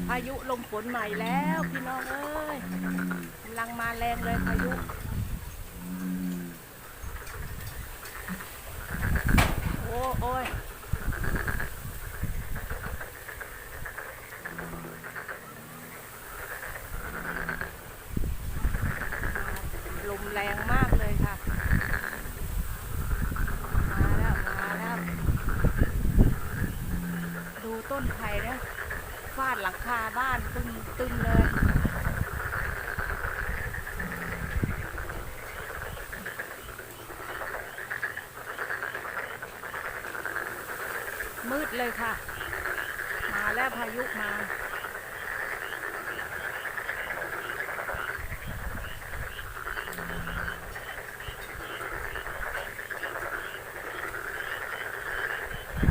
พายุลมฝนใหม่แล้วพี่น้องเอ้ยกำลังมาแรงเลยพายุโอ้ยลมแรงมากเลยค่ะมาแล้วดูต้นไผ่นะฟาดหลังคาบ้านตึ้มเลยมืดเลยค่ะมาแล้วพายุมา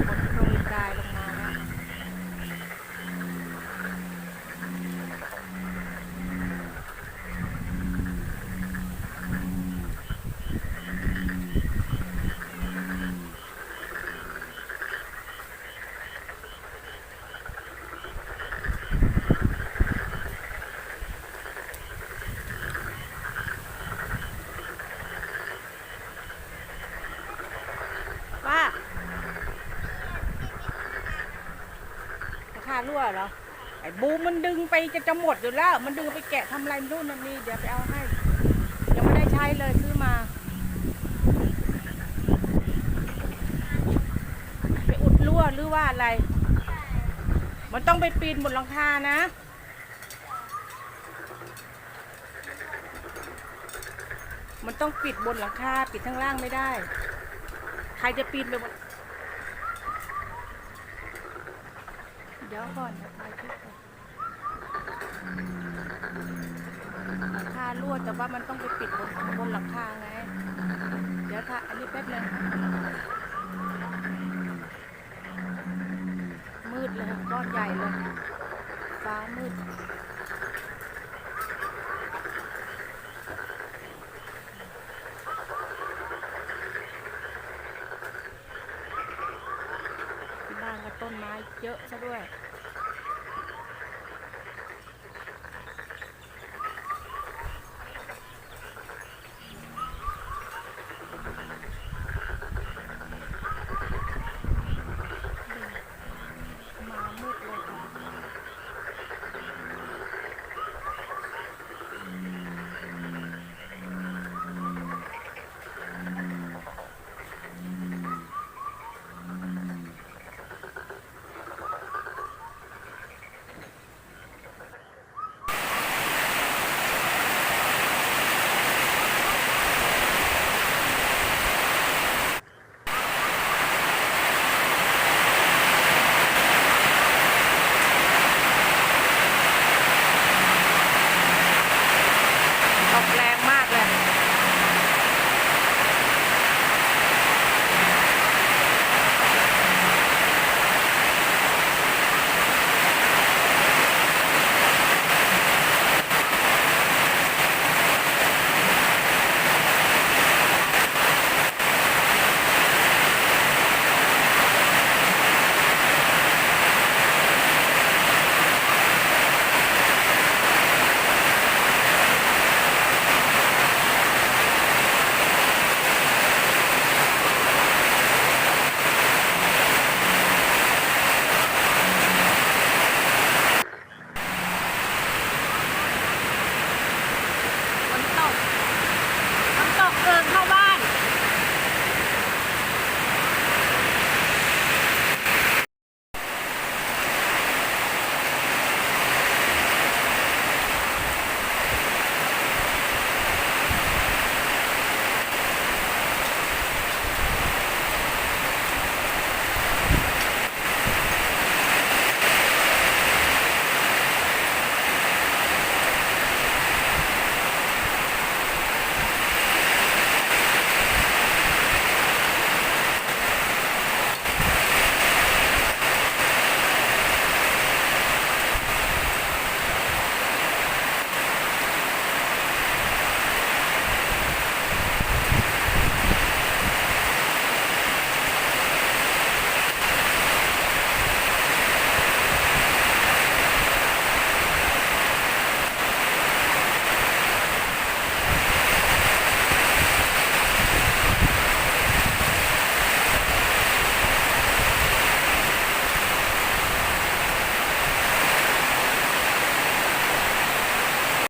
ฝนโปรยปลายลงมาแล้วว่าราคารั่วเหรอไอ้บูมมันดึงไปจะหมดอยู่แล้วมันดึงไปแกะทำอะไรนู่นนั่นนี่เดี๋ยวไปเอาให้ยังไม่ได้ใช้เลยซื้อมาไปอุดรั่วหรือว่าอะไรมันต้องไปปีนบนหลังคานะมันต้องปิดบนหลังคาปิดข้างล่างไม่ได้ใครจะปีนไปบนเดี๋ยวก่อนนะถ่ายคลิปก่อนหลังคารั่วแต่ว่ามันต้องไปปิดบนหลังคาไงเดี๋ยวค่ะอันนี้แป๊บนึงมืดเลยก้อนใหญ่เลยฟ้ามืดที่บ้านก็ต้นไม้เยอะซะด้วย